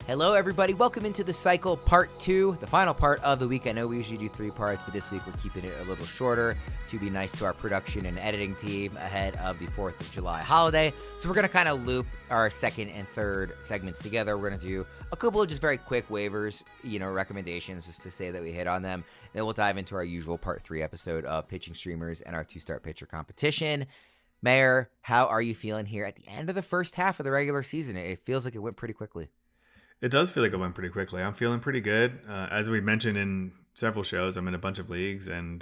Hello, everybody. Welcome into the cycle part 2, the final part of the week. I know we usually do 3 parts, but this week we're keeping it a little shorter to be nice to our production and editing team ahead of the 4th of July holiday. So we're going to kind of loop our second and third segments together. We're going to do a couple of just very quick waivers, recommendations just to say that we hit on them. Then we'll dive into our usual part 3 episode of pitching streamers and our 2-start pitcher competition. Maher, how are you feeling here at the end of the first half of the regular season? It feels like it went pretty quickly. It does feel like it went pretty quickly. I'm feeling pretty good. As we mentioned in several shows, I'm in a bunch of leagues, and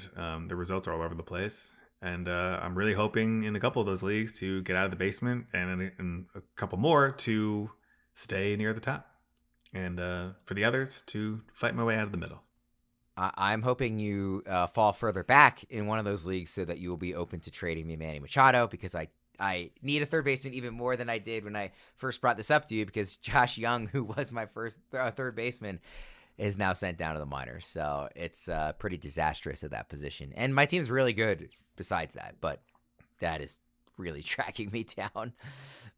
the results are all over the place. And I'm really hoping in a couple of those leagues to get out of the basement, and in a couple more to stay near the top. And for the others, to fight my way out of the middle. I'm hoping you fall further back in one of those leagues so that you will be open to trading me Manny Machado, because I need a third baseman even more than I did when I first brought this up to you, because Josh Young, who was my first third baseman, is now sent down to the minors. So it's pretty disastrous at that position. And my team's really good besides that, but that is really tracking me down.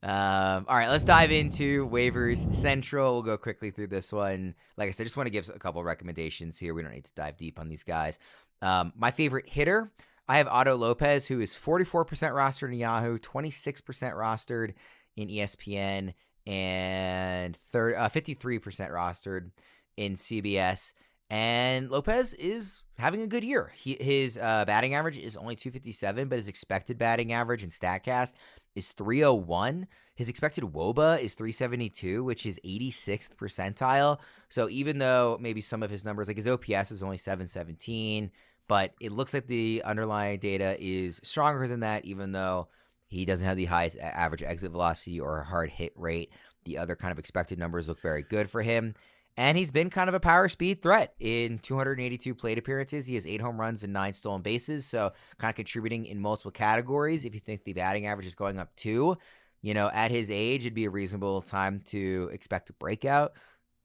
All right, let's dive into waivers central. We'll go quickly through this one. Like I said, just want to give a couple recommendations here. We don't need to dive deep on these guys. My favorite hitter, I have Otto Lopez, who is 44% rostered in Yahoo, 26% rostered in ESPN, and 53% rostered in CBS. And Lopez is having a good year. His batting average is only 257, but his expected batting average in StatCast is 301. His expected WOBA is 372, which is 86th percentile. So even though maybe some of his numbers, like his OPS is only 717, but it looks like the underlying data is stronger than that, even though he doesn't have the highest average exit velocity or hard hit rate. The other kind of expected numbers look very good for him. And he's been kind of a power speed threat. In 282 plate appearances, he has 8 home runs and 9 stolen bases, so kind of contributing in multiple categories. If you think the batting average is going up too, at his age, it'd be a reasonable time to expect a breakout.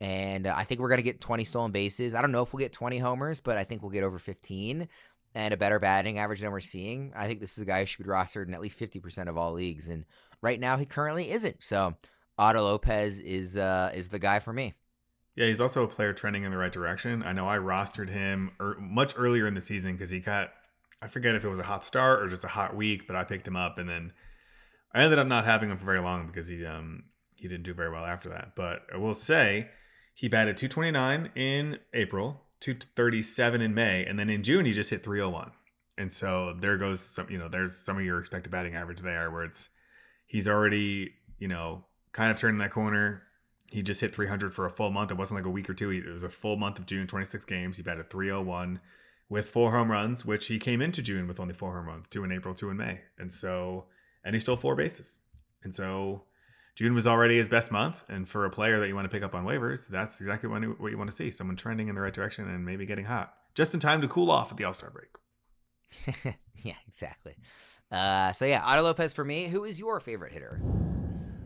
And I think we're going to get 20 stolen bases. I don't know if we'll get 20 homers, but I think we'll get over 15 and a better batting average than we're seeing. I think this is a guy who should be rostered in at least 50% of all leagues. And right now he currently isn't. So Otto Lopez is the guy for me. Yeah, he's also a player trending in the right direction. I know I rostered him much earlier in the season because he got, I forget if it was a hot start or just a hot week, but I picked him up, and then I ended up not having him for very long because he didn't do very well after that. But I will say he batted 229 in April, 237 in May, and then in June he just hit 301. And so there goes some, there's some of your expected batting average there where he's already, kind of turning that corner. He just hit 300 for a full month. It wasn't like a week or two. It was a full month of June, 26 games. He batted 301 with 4 home runs, which he came into June with only 4 home runs, 2 in April, 2 in May. And he stole 4 bases. And so June was already his best month. And for a player that you want to pick up on waivers, that's exactly what you want to see. Someone trending in the right direction and maybe getting hot. Just in time to cool off at the All-Star break. Yeah, exactly. Otto Lopez for me. Who is your favorite hitter?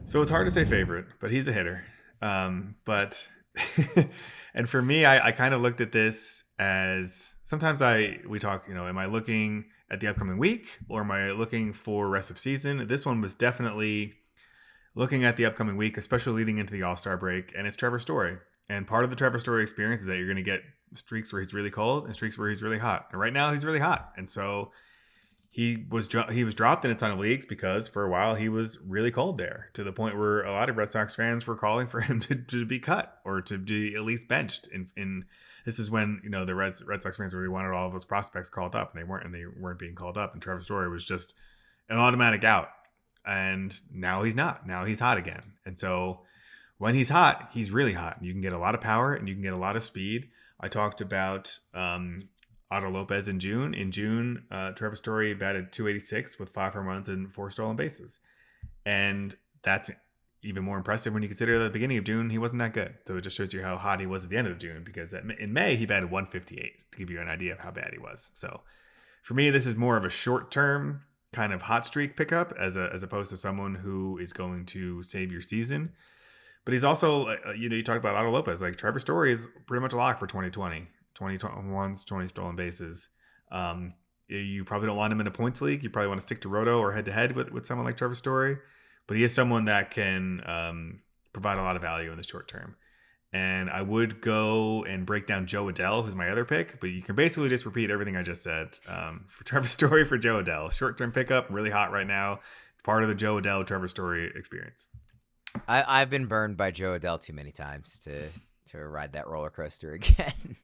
So it's hard to say favorite, but he's a hitter. But and for me, I kind of looked at this as sometimes we talk, am I looking at the upcoming week or am I looking for rest of season? This one was definitely looking at the upcoming week, especially leading into the All-Star break, and it's Trevor Story. And part of the Trevor Story experience is that you're going to get streaks where he's really cold and streaks where he's really hot. And right now he's really hot. And so he was dropped in a ton of leagues because for a while he was really cold there, to the point where a lot of Red Sox fans were calling for him to be cut or to be at least benched. In this is when the Red Sox fans really wanted all of those prospects called up, and they weren't being called up. And Trevor Story was just an automatic out. And now he's not. Now he's hot again. And so when he's hot, he's really hot. You can get a lot of power and you can get a lot of speed. I talked about Otto Lopez in June. In June, Trevor Story batted 286 with 5 home runs and 4 stolen bases. And that's even more impressive when you consider at the beginning of June, he wasn't that good. So it just shows you how hot he was at the end of June, because in May, he batted 158 to give you an idea of how bad he was. So for me, this is more of a short-term kind of hot streak pickup as opposed to someone who is going to save your season. But he's also, you talk about Otto Lopez, like Trevor Story is pretty much a lock for 2020. 20 20 stolen bases. You probably don't want him in a points league. You probably want to stick to Roto or head-to-head with someone like Trevor Story. But he is someone that can provide a lot of value in the short term. And I would go and break down Joe Adell, who's my other pick, but you can basically just repeat everything I just said. For Trevor Story, for Joe Adell. Short-term pickup, really hot right now. Part of the Joe Adell, Trevor Story experience. I've been burned by Joe Adell too many times to ride that roller coaster again.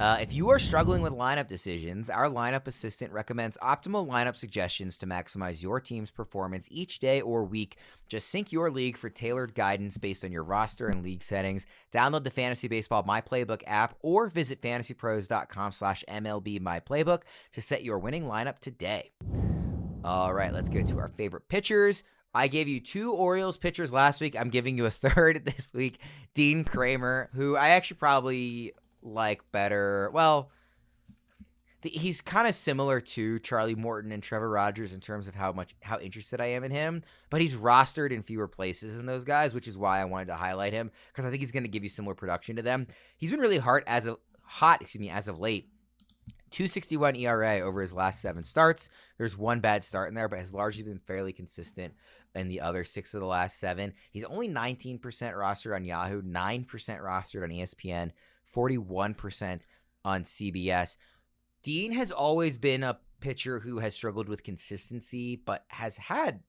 If you are struggling with lineup decisions, our lineup assistant recommends optimal lineup suggestions to maximize your team's performance each day or week. Just sync your league for tailored guidance based on your roster and league settings. Download the Fantasy Baseball My Playbook app or visit fantasypros.com/MLB-MyPlaybook to set your winning lineup today. All right, let's go to our favorite pitchers. I gave you 2 Orioles pitchers last week. I'm giving you a third this week. Dean Kremer, who I actually probably like better. Well, he's kind of similar to Charlie Morton and Trevor Rogers in terms of how interested I am in him, but he's rostered in fewer places than those guys, which is why I wanted to highlight him, because I think he's going to give you similar production to them. He's been really hot as of late. 2.61 ERA over his last 7 starts. There's one bad start in there, but has largely been fairly consistent in the other 6 of the last 7. He's only 19% rostered on Yahoo, 9% rostered on ESPN, 41% on CBS. Dean has always been a pitcher who has struggled with consistency, but has had,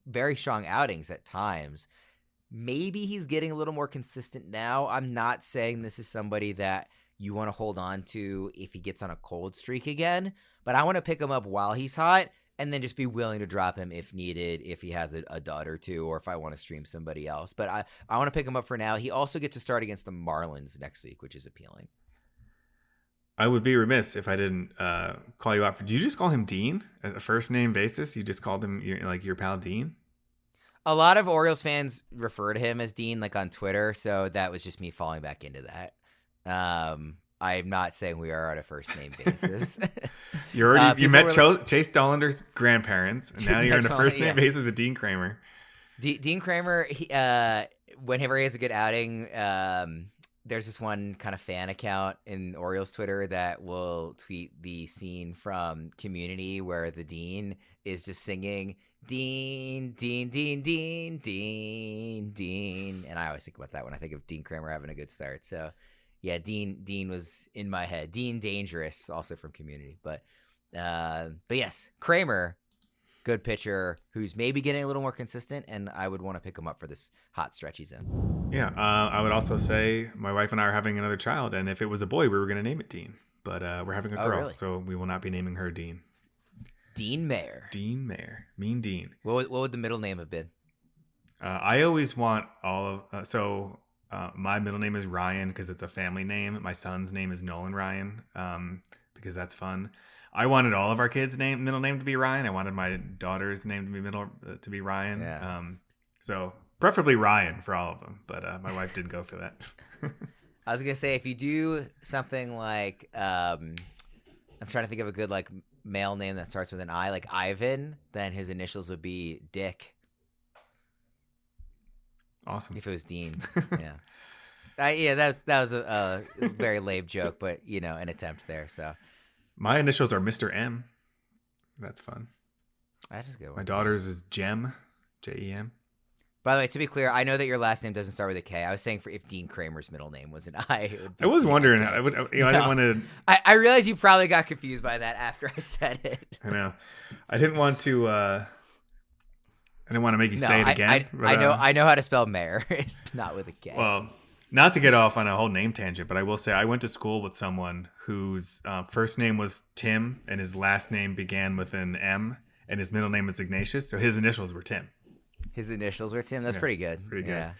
very strong outings at times. Maybe he's getting a little more consistent now. I'm not saying this is somebody that you want to hold on to if he gets on a cold streak again, but I want to pick him up while he's hot and then just be willing to drop him if needed, if he has a dud or two, or if I want to stream somebody else. But I want to pick him up for now. He also gets to start against the Marlins next week, which is appealing. I would be remiss if I didn't call you out. Did you just call him Dean at a first name basis? You just called him your pal Dean? A lot of Orioles fans refer to him as Dean, like on Twitter, so that was just me falling back into that. I'm not saying we are on a first name basis. You met Chase Dollander's grandparents, and now you're on a first name basis with Dean Kremer. Dean Kremer, whenever he has a good outing, there's this one kind of fan account in Orioles Twitter that will tweet the scene from Community where the Dean is just singing Dean, Dean, Dean, Dean, Dean, Dean. And I always think about that when I think of Dean Kremer having a good start. So yeah, Dean was in my head. Dean Dangerous, also from Community. But yes, Kremer, good pitcher who's maybe getting a little more consistent, and I would want to pick him up for this hot stretch he's in. Yeah, I would also say my wife and I are having another child, and if it was a boy, we were going to name it Dean. But we're having a girl, really? So we will not be naming her Dean. Dean Maher. Dean Maher. Mean Dean. What would the middle name have been? I always want all of... my middle name is Ryan because it's a family name. My son's name is Nolan Ryan because that's fun. I wanted all of our kids' middle name to be Ryan. I wanted my daughter's name to be Ryan. Yeah. So preferably Ryan for all of them, but my wife did go for that. I was gonna say if you do something like I'm trying to think of a good like male name that starts with an I, like Ivan, then his initials would be Dick. Awesome. If it was Dean, yeah. That was a very lame joke, but an attempt there. So my initials are Mr. M. That's fun. That is good. My daughter's is Jem, Jem. By the way, to be clear, I know that your last name doesn't start with a K. I was saying if Dean Kremer's middle name was an I. I was wondering. I didn't want to. I realized you probably got confused by that after I said it. I know. I didn't want to. I didn't want to make you say it again. I know how to spell Maher. It's not with a K. Well, not to get off on a whole name tangent, but I will say I went to school with someone whose first name was Tim and his last name began with an M, and his middle name is Ignatius, so his initials were Tim. His initials were Tim. That's pretty good. That's pretty good. Yeah.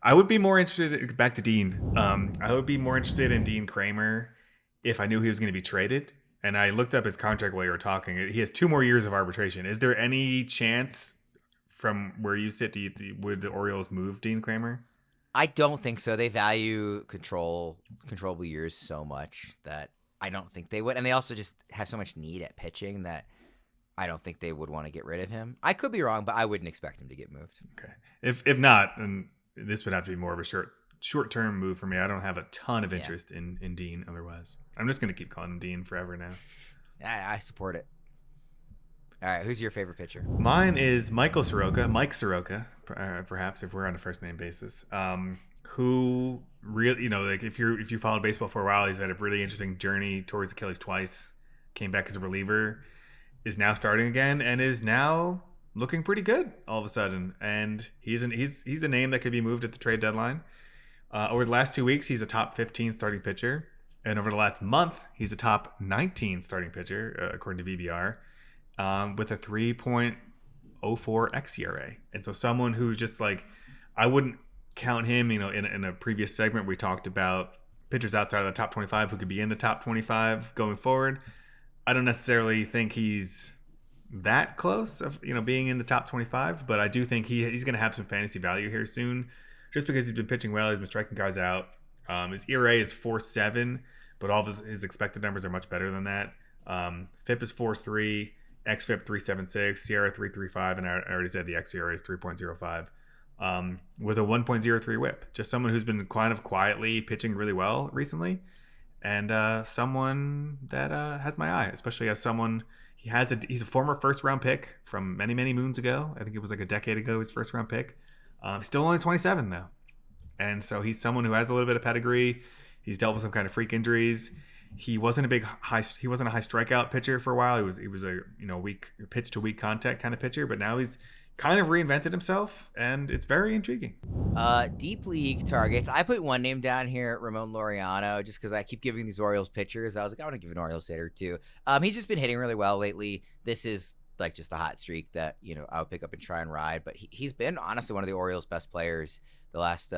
I would be more interested. Back to Dean. I would be more interested in Dean Kremer if I knew he was going to be traded. And I looked up his contract while you were talking. He has 2 more years of arbitration. Is there any chance from where you sit, would the Orioles move Dean Kremer? I don't think so. They value controllable years so much that I don't think they would. And they also just have so much need at pitching that I don't think they would want to get rid of him. I could be wrong, but I wouldn't expect him to get moved. Okay. If not, and this would have to be more of a short-term move for me. I don't have a ton of interest in Dean otherwise. I'm just going to keep calling him Dean forever now. I support it. All right, who's your favorite pitcher? Mine is Mike Soroka, perhaps, if we're on a first name basis, who really, like if you followed baseball for a while, he's had a really interesting journey towards Achilles twice. Came back as a reliever, is now starting again, and is now looking pretty good all of a sudden. And he's a name that could be moved at the trade deadline. Over the last 2 weeks, he's a top 15 starting pitcher. And over the last month, he's a top 19 starting pitcher, according to VBR, with a 3.04 xERA. And so someone who's just like, I wouldn't count him, in a previous segment, we talked about pitchers outside of the top 25 who could be in the top 25 going forward. I don't necessarily think he's that close of, being in the top 25, but I do think he's going to have some fantasy value here soon, just because he's been pitching well. He's been striking guys out. His ERA is 4.7, but all of his expected numbers are much better than that. FIP is 4.3, xFIP 3.76, Sierra 3.35, and I already said the xERA is 3.05. With a 1.03 whip. Just someone who's been kind of quietly pitching really well recently, and someone that has my eye, especially as someone he's a former first round pick from many, many moons ago. I think it was like a decade ago, his first round pick. Still only 27 though, and so he's someone who has a little bit of pedigree. He's dealt with some kind of freak injuries. He wasn't a high strikeout pitcher for a while. He was a weak pitch to weak contact kind of pitcher, but now he's kind of reinvented himself, and it's very intriguing. Deep league targets. I put one name down here, Ramon Laureano, just because I keep giving these Orioles pitchers. I was like, I want to give an Orioles hitter too. He's just been hitting really well lately. This is like just a hot streak that I would pick up and try and ride. But he's been honestly one of the Orioles' best players the last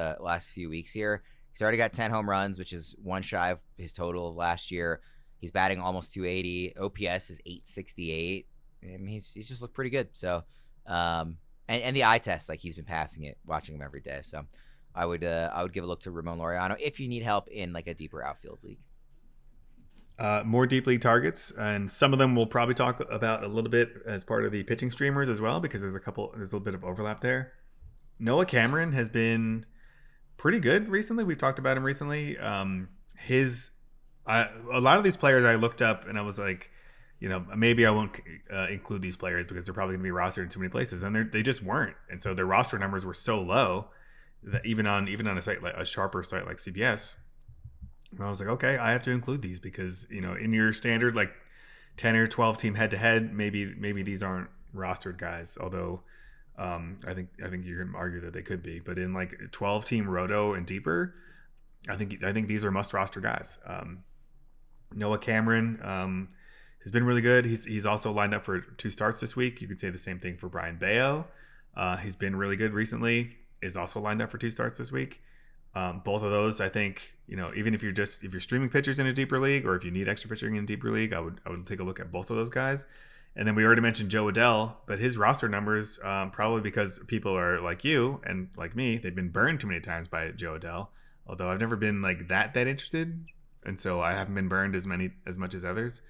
few weeks here. He's already got 10 home runs, which is one shy of his total of last year. He's batting almost 280. OPS is 868. I mean, he's just looked pretty good. So. And the eye test, like he's been passing it, watching him every day. So I would give a look to Ramon Laureano if you need help in like a deeper outfield league. More deep league targets, and some of them we'll probably talk about a little bit as part of the pitching streamers as well, because there's a little bit of overlap there. Noah Cameron has been pretty good recently. We've talked about him recently. A lot of these players I looked up and I was like, maybe I won't include these players because they're probably going to be rostered in too many places, and they just weren't. And so their roster numbers were so low that even on a site like a sharper site like CBS, I was like, okay, I have to include these because in your standard like 10 or 12 team head to head, maybe these aren't rostered guys. Although I think you can argue that they could be, but in like 12 team roto and deeper, I think these are must roster guys. Noah Cameron. Has been really good. He's also lined up for 2 starts this week. You could say the same thing for Brian Bayo. He's been really good recently. Is also lined up for 2 starts this week. Both of those, I think, even if you're streaming pitchers in a deeper league, or if you need extra pitching in a deeper league, I would take a look at both of those guys. And then we already mentioned Joe Adell, but his roster numbers, probably because people are like you and like me, they've been burned too many times by Joe Adell. Although I've never been like that interested, and so I haven't been burned as much as others.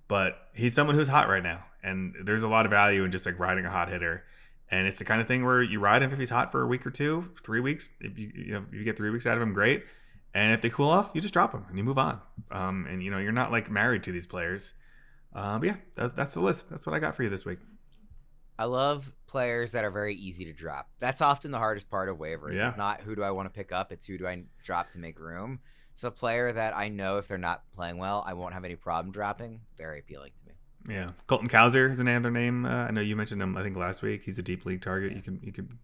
But he's someone who's hot right now, and there's a lot of value in just like riding a hot hitter. And it's the kind of thing where you ride him if he's hot for a week or 2, 3 weeks. If you get 3 weeks out of him, great. And if they cool off, you just drop them and you move on. And you're not like married to these players. But yeah, that's the list. That's what I got for you this week. I love players that are very easy to drop. That's often the hardest part of waivers. Yeah. It's not who do I want to pick up, it's who do I drop to make room. So a player that I know if they're not playing well, I won't have any problem dropping. Very appealing to me. Yeah, Colton Cowser is another name. I know you mentioned him. I think last week. He's a deep league target. Yeah. You can.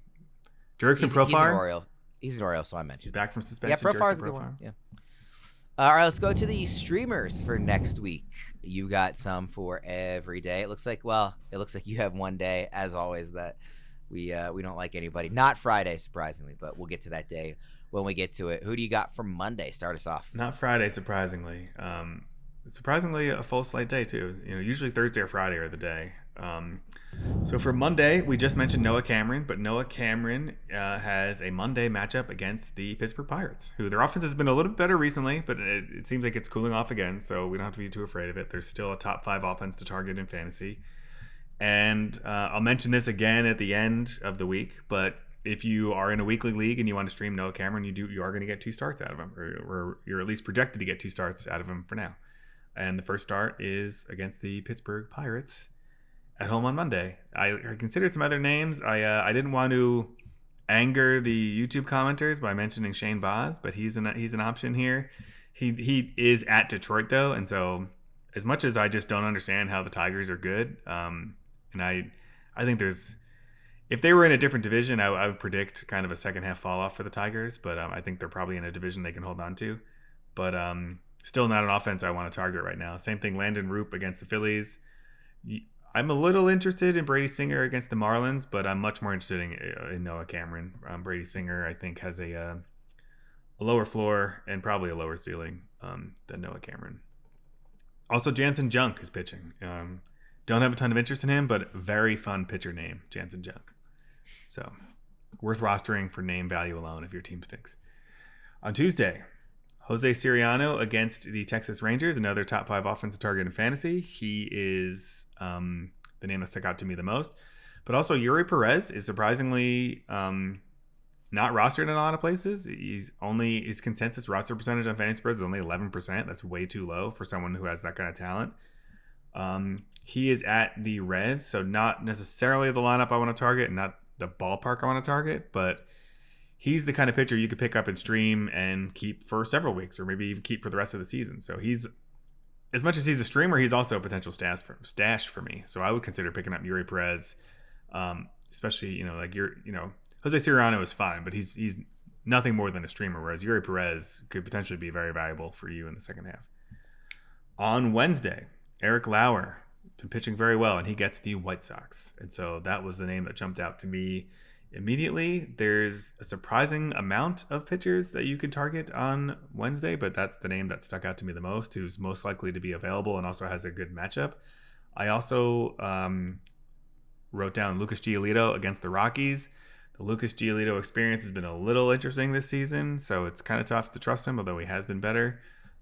Jurickson Profar. He's an Oriole, so I mentioned. He's back from suspension. Yeah, Profar's a good one. Yeah. All right, let's go to the streamers for next week. You got some for every day. It looks like you have one day, as always, that we don't like anybody. Not Friday, surprisingly, but we'll get to that day when we get to it. Who do you got for Monday? Start us off. Not Friday, surprisingly. Surprisingly, a full slate day too. Usually Thursday or Friday are the day. So for Monday, we just mentioned Noah Cameron, but Noah Cameron has a Monday matchup against the Pittsburgh Pirates, who their offense has been a little bit better recently, but it seems like it's cooling off again. So we don't have to be too afraid of it. There's still a top 5 offense to target in fantasy. And I'll mention this again at the end of the week, but if you are in a weekly league and you want to stream Noah Cameron, you are going to get 2 starts out of him, or you're at least projected to get 2 starts out of him for now. And the first start is against the Pittsburgh Pirates at home on Monday. I considered some other names. I didn't want to anger the YouTube commenters by mentioning Shane Baz, but he's an option here. He is at Detroit though, and so as much as I just don't understand how the Tigers are good, and I think there's, if they were in a different division, I would predict kind of a second half fall off for the Tigers, but I think they're probably in a division they can hold on to. But still not an offense I want to target right now. Same thing, Landon Roop against the Phillies. I'm a little interested in Brady Singer against the Marlins, but I'm much more interested in Noah Cameron. Brady Singer, I think, has a lower floor and probably a lower ceiling than Noah Cameron. Also, Jansen Junk is pitching. Don't have a ton of interest in him, but very fun pitcher name, Jansen Junk. So, worth rostering for name value alone if your team stinks. On Tuesday, Jose Soriano against the Texas Rangers, another top 5 offensive target in fantasy. He is the name that stuck out to me the most. But also, Eury Perez is surprisingly not rostered in a lot of places. His consensus roster percentage on FantasyPros is only 11%. That's way too low for someone who has that kind of talent. He is at the Reds, so not necessarily the lineup I want to target, not the ballpark I want to target, but he's the kind of pitcher you could pick up and stream and keep for several weeks, or maybe even keep for the rest of the season. So he's, as much as he's a streamer, he's also a potential stash for me. So I would consider picking up Eury Perez, especially Jose Soriano is fine, but he's nothing more than a streamer, whereas Eury Perez could potentially be very valuable for you in the second half. On Wednesday, Eric Lauer been pitching very well, and he gets the White Sox. And so that was the name that jumped out to me immediately. There's a surprising amount of pitchers that you could target on Wednesday, but that's the name that stuck out to me the most, who's most likely to be available and also has a good matchup. I also wrote down Lucas Giolito against the Rockies. The Lucas Giolito experience has been a little interesting this season, so it's kind of tough to trust him, although he has been better.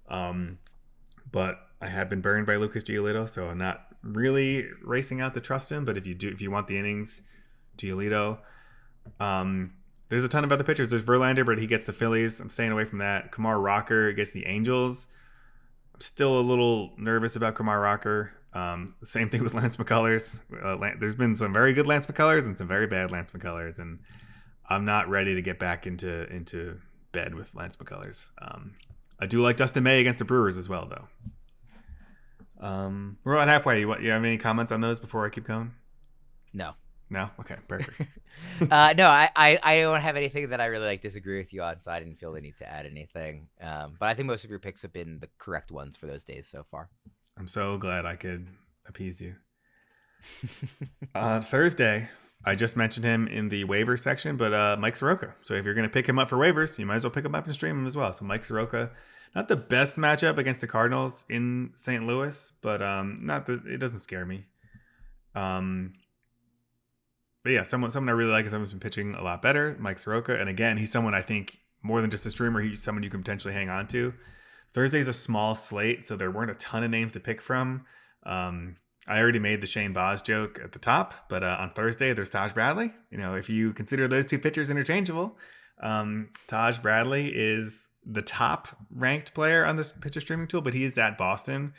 But I have been burned by Lucas Giolito, so I'm not really racing out to trust him. But if you want the innings, Giolito. There's a ton of other pitchers. There's Verlander, but he gets the Phillies. I'm staying away from that. Kumar Rocker gets the Angels. I'm still a little nervous about Kumar Rocker. Same thing with Lance McCullers. There's been some very good Lance McCullers and some very bad Lance McCullers, and I'm not ready to get back into bed with Lance McCullers. I do like Dustin May against the Brewers as well, though. We're about halfway. You have any comments on those before I keep going? No. No? Okay, perfect. No, I don't have anything that I really disagree with you on, so I didn't feel the need to add anything. But I think most of your picks have been the correct ones for those days so far. I'm so glad I could appease you. Thursday, I just mentioned him in the waiver section, but Mike Soroka. So if you're going to pick him up for waivers, you might as well pick him up and stream him as well. So Mike Soroka, not the best matchup against the Cardinals in St. Louis, but it doesn't scare me. But yeah, someone I really like is someone who's been pitching a lot better, Mike Soroka. And again, he's someone I think more than just a streamer, he's someone you can potentially hang on to. Thursday's a small slate, so there weren't a ton of names to pick from. I already made the Shane Baz joke at the top, but on Thursday there's Taj Bradley. If you consider those two pitchers interchangeable, Taj Bradley is the top ranked player on this pitcher streaming tool, but he is at Boston,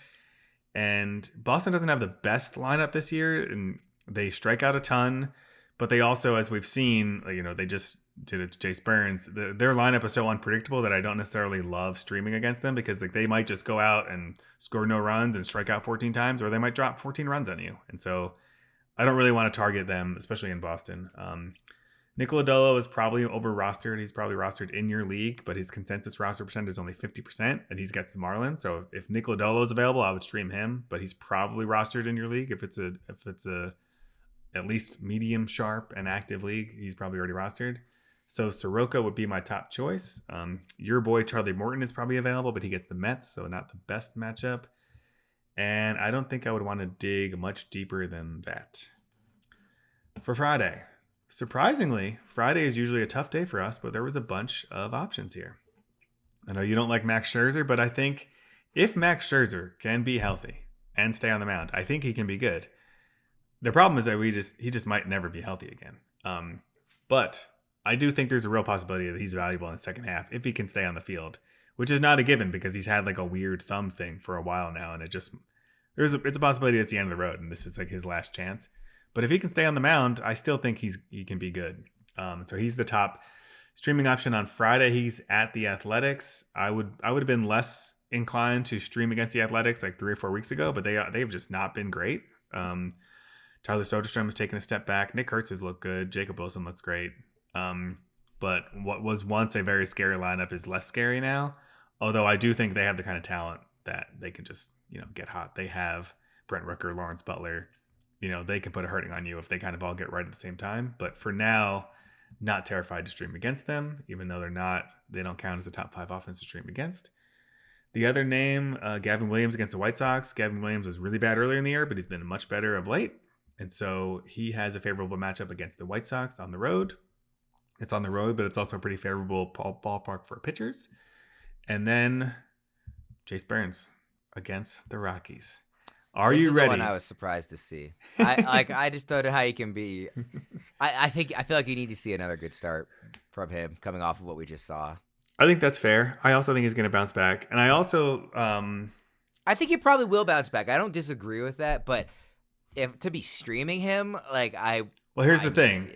and Boston doesn't have the best lineup this year, and they strike out a ton. But they also, as we've seen, they just did it to Jace Burns. Their lineup is so unpredictable that I don't necessarily love streaming against them, because they might just go out and score no runs and strike out 14 times, or they might drop 14 runs on you. And so I don't really want to target them, especially in Boston. Nick Lodolo is probably over-rostered. He's probably rostered in your league, but his consensus roster percentage is only 50%, and he's got the Marlins. So if Nick Lodolo is available, I would stream him, but he's probably rostered in your league. If it's a at least medium sharp and active league, he's probably already rostered. So Soroka would be my top choice. Your boy Charlie Morton is probably available, but he gets the Mets, so not the best matchup. And I don't think I would want to dig much deeper than that. For Friday, surprisingly, Friday is usually a tough day for us, but there was a bunch of options here. I know you don't like Max Scherzer, but I think if Max Scherzer can be healthy and stay on the mound, I think he can be good. The problem is that he just might never be healthy again. But I do think there's a real possibility that he's valuable in the second half if he can stay on the field, which is not a given because he's had a weird thumb thing for a while now, and it's a possibility it's the end of the road and this is his last chance. But if he can stay on the mound, I still think he can be good. So he's the top streaming option on Friday. He's at the Athletics. I would have been less inclined to stream against the Athletics like 3 or 4 weeks ago, but they've just not been great. Tyler Soderstrom has taken a step back. Nick Kurtz has looked good. Jacob Wilson looks great. But what was once a very scary lineup is less scary now. Although I do think they have the kind of talent that they can just, get hot. They have Brent Rooker, Lawrence Butler. They can put a hurting on you if they kind of all get right at the same time. But for now, not terrified to stream against them, even though they don't count as a top 5 offense to stream against. The other name, Gavin Williams against the White Sox. Gavin Williams was really bad earlier in the year, but he's been much better of late. And so he has a favorable matchup against the White Sox on the road. It's on the road, but it's also a pretty favorable ballpark for pitchers. And then Chase Burns against the Rockies. Are you ready? The one I was surprised to see. I just don't know how he can be. I feel like you need to see another good start from him coming off of what we just saw. I think that's fair. I also think he's going to bounce back, and I also I think he probably will bounce back. I don't disagree with that, but if to be streaming him, here's the thing.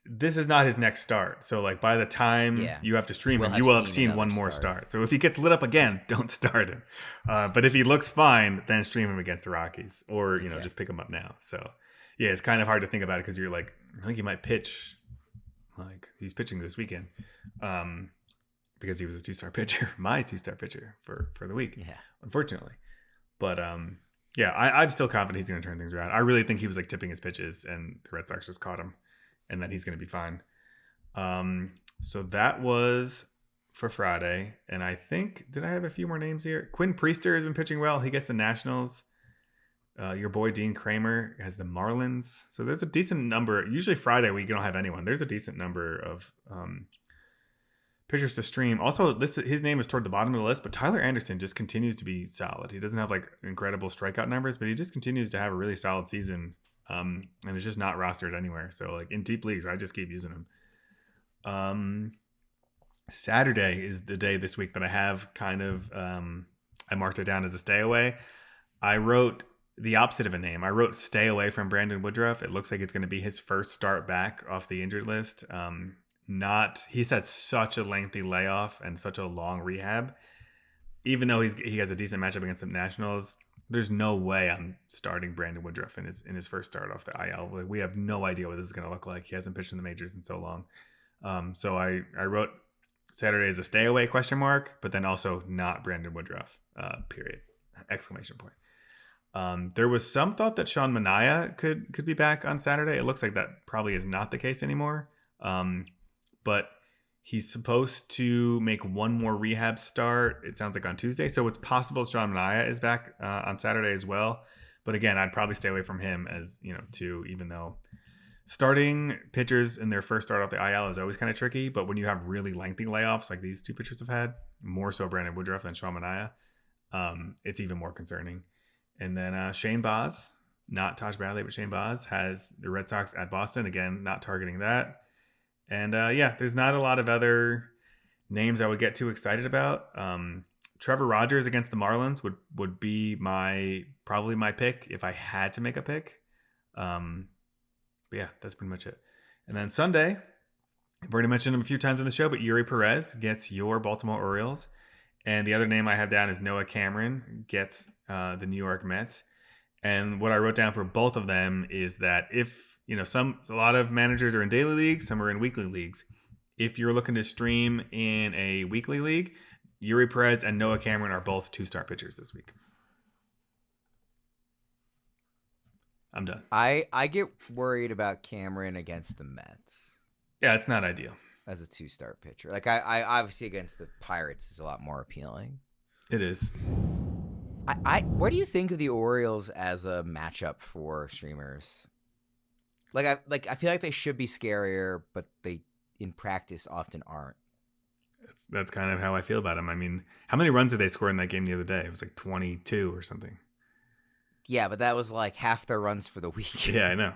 This is not his next start. So by the time you have to stream him, you will have seen one more start. So if he gets lit up again, don't start him. But if he looks fine, then stream him against the Rockies or, just pick him up now. So yeah, it's kind of hard to think about it because you're I think he might pitch he's pitching this weekend because he was a 2-star pitcher, my 2-star pitcher for the week, unfortunately. But I'm still confident he's going to turn things around. I really think he was tipping his pitches and the Red Sox just caught him. And that he's going to be fine. So that was for Friday. And I think, did I have a few more names here? Quinn Priester has been pitching well. He gets the Nationals. Your boy Dean Kremer has the Marlins. So there's a decent number. Usually Friday we don't have anyone. There's a decent number of pitchers to stream. Also, his name is toward the bottom of the list, but Tyler Anderson just continues to be solid. He doesn't have incredible strikeout numbers, but he just continues to have a really solid season. And it's just not rostered anywhere. So in deep leagues, I just keep using him. Saturday is the day this week that I have kind of, I marked it down as a stay away. I wrote the opposite of a name. I wrote stay away from Brandon Woodruff. It looks like it's going to be his first start back off the injured list. He's had such a lengthy layoff and such a long rehab. Even though he has a decent matchup against the Nationals, there's no way I'm starting Brandon Woodruff in his first start off the IL. We have no idea what this is going to look like. He hasn't pitched in the majors in so long. So I wrote Saturday as a stay away ? But then also not Brandon Woodruff, period, ! There was some thought that Sean Manaea could be back on Saturday. It looks like that probably is not the case anymore. But he's supposed to make one more rehab start, it sounds like on Tuesday. So it's possible Sean Manaea is back on Saturday as well. But again, I'd probably stay away from him as, too, even though starting pitchers in their first start off the IL is always kind of tricky. But when you have really lengthy layoffs like these two pitchers have had, more so Brandon Woodruff than Sean Manaea, it's even more concerning. And then Shane Baz, not Taj Bradley, but Shane Baz has the Red Sox at Boston. Again, not targeting that. And there's not a lot of other names I would get too excited about. Trevor Rogers against the Marlins would be probably my pick if I had to make a pick. But yeah, that's pretty much it. And then Sunday, I've already mentioned him a few times on the show, but Eury Perez gets your Baltimore Orioles. And the other name I have down is Noah Cameron gets the New York Mets. And what I wrote down for both of them is that if, a lot of managers are in daily leagues, some are in weekly leagues. If you're looking to stream in a weekly league, Eury Perez and Noah Cameron are both 2-star pitchers this week. I'm done. I get worried about Cameron against the Mets. Yeah, it's not ideal. As a 2-star pitcher. I obviously against the Pirates is a lot more appealing. It is. What do you think of the Orioles as a matchup for streamers? I feel like they should be scarier, but they in practice often aren't. That's kind of how I feel about them. I mean, how many runs did they score in that game the other day? It was 22 or something. Yeah, but that was half their runs for the week. Yeah, I know.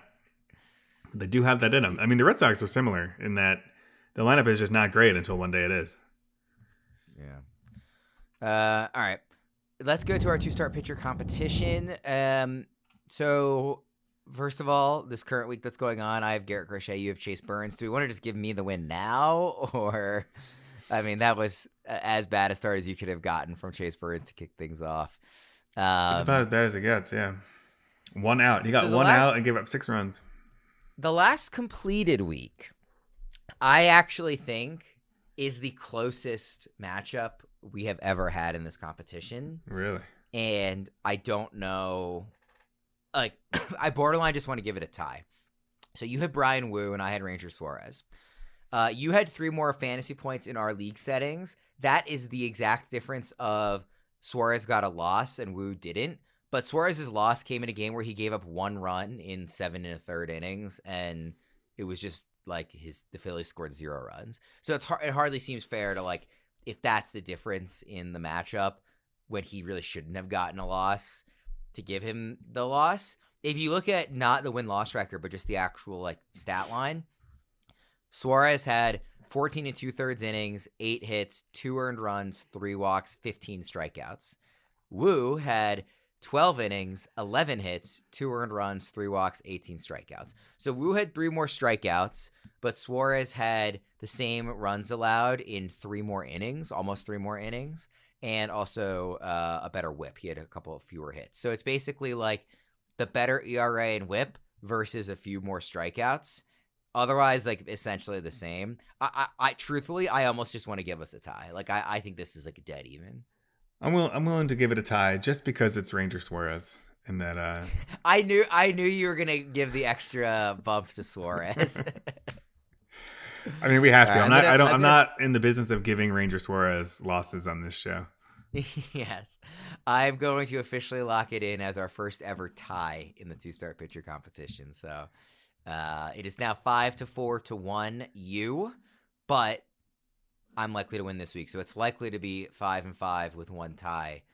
They do have that in them. I mean, the Red Sox are similar in that the lineup is just not great until one day it is. Yeah. All right. Let's go to our 2-star pitcher competition. So first of all, this current week that's going on, I have Garrett Crochet, you have Chase Burns. Do we want to just give me the win now? Or, I mean, that was as bad a start as you could have gotten from Chase Burns to kick things off. It's about as bad as it gets, yeah. One out. He got out and gave up 6 runs. The last completed week, I actually think, is the closest matchup we have ever had in this competition. Really? And I don't know. Like, I borderline just want to give it a tie. So you had Brian Wu and I had Ranger Suarez. You had 3 more fantasy points in our league settings. That is the exact difference of Suarez got a loss and Wu didn't. But Suarez's loss came in a game where he gave up 1 run in 7 1/3 innings, and it was just like the Phillies scored 0 runs. So it hardly seems fair to, like, if that's the difference in the matchup when he really shouldn't have gotten a loss, to give him the loss. If you look at not the win-loss record, but just the actual, like, stat line, Suarez had 14 2/3 innings, 8 hits, 2 earned runs, 3 walks, 15 strikeouts. Wu had 12 innings, 11 hits, 2 earned runs, 3 walks, 18 strikeouts. So Wu had 3 more strikeouts, but Suarez had the same runs allowed in 3 more innings, almost 3 more innings, and also a better whip. He had a couple of fewer hits. So it's basically like the better ERA and whip versus a few more strikeouts. Otherwise, like, essentially the same. I truthfully, I almost just want to give us a tie. Like, I think this is like a dead even. I'm willing to give it a tie just because it's Ranger Suarez and that. I knew you were gonna give the extra bump to Suarez. I mean, we have to. I'm not in the business of giving Ranger Suarez losses on this show. Yes, I'm going to officially lock it in as our first ever tie in the 2-start pitcher competition. So it is now 5-4 to 1 you, but I'm likely to win this week. So it's likely to be 5-5 with 1 tie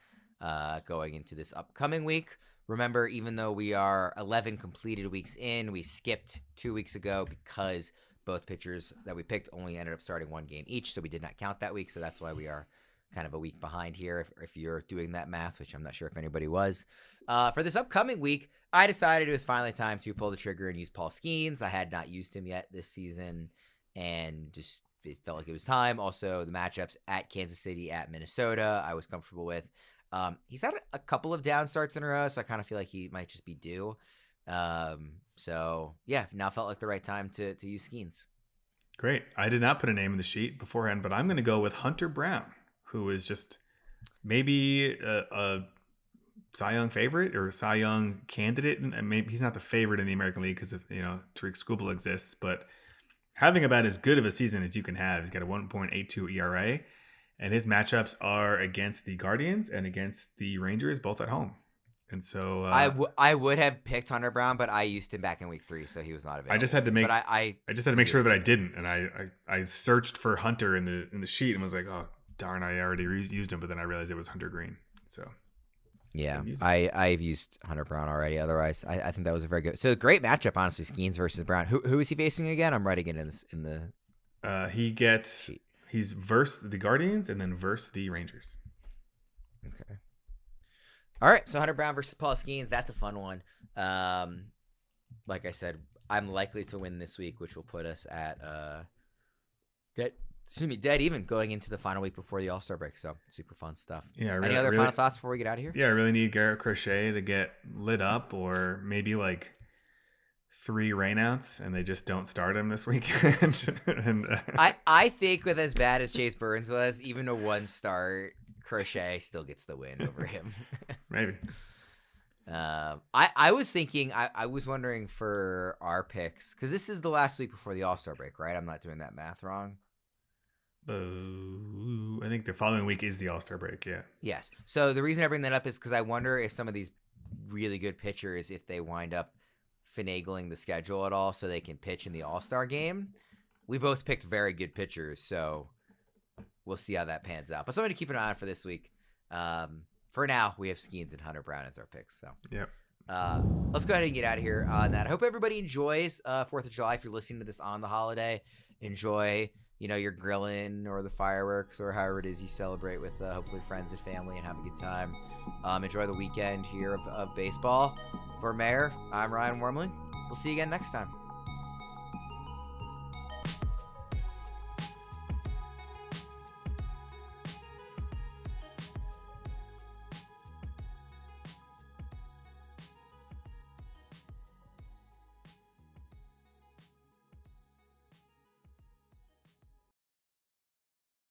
going into this upcoming week. Remember, even though we are 11 completed weeks in, we skipped 2 weeks ago because both pitchers that we picked only ended up starting 1 game each. So we did not count that week. So that's why we are kind of a week behind here if you're doing that math, which I'm not sure if anybody was. For this upcoming week, I decided it was finally time to pull the trigger and use Paul Skenes. I had not used him yet this season, and just it felt like it was time. Also, the matchups at Kansas City, at Minnesota, I was comfortable with. He's had a couple of down starts in a row, so I kind of feel like he might just be due. So, yeah, now felt like the right time to use Skenes. Great. I did not put a name in the sheet beforehand, but I'm going to go with Hunter Brown, who is just maybe a Cy Young favorite or Cy Young candidate. And maybe he's not the favorite in the American League because of, Tariq Skubal exists, but having about as good of a season as you can have. He's got a 1.82 ERA, and his matchups are against the Guardians and against the Rangers, both at home. And so I would have picked Hunter Brown, but I used him back in week 3, so he was not available. I just had to make sure that I didn't, and I searched for Hunter in the sheet and was like, oh darn, I already used him, but then I realized it was Hunter Green. So yeah, I've used Hunter Brown already. Otherwise, I think that was a very good. So great matchup, honestly. Skenes versus Brown. Who is he facing again? I'm writing it in the. He's versed the Guardians and then versed the Rangers. Okay. All right, so Hunter Brown versus Paul Skenes. That's a fun one. Like I said, I'm likely to win this week, which will put us at dead even going into the final week before the All-Star break. So super fun stuff. Yeah. Any other final thoughts before we get out of here? Yeah, I really need Garrett Crochet to get lit up, or maybe like 3 rainouts and they just don't start him this weekend. I think with as bad as Chase Burns was, even a 1 start, Crochet still gets the win over him. Maybe. I was thinking, I was wondering for our picks, because this is the last week before the All-Star break, right? I'm not doing that math wrong. I think the following week is the All-Star break, yeah. Yes. So the reason I bring that up is because I wonder if some of these really good pitchers, if they wind up finagling the schedule at all so they can pitch in the All-Star game. We both picked very good pitchers, so we'll see how that pans out. But something to keep an eye on for this week. For now, we have Skenes and Hunter Brown as our picks. So yep. Let's go ahead and get out of here on that. I hope everybody enjoys 4th of July. If you're listening to this on the holiday, enjoy your grilling or the fireworks or however it is you celebrate with hopefully friends and family and have a good time. Enjoy the weekend here of baseball. For Maher, I'm Ryan Wormeli. We'll see you again next time.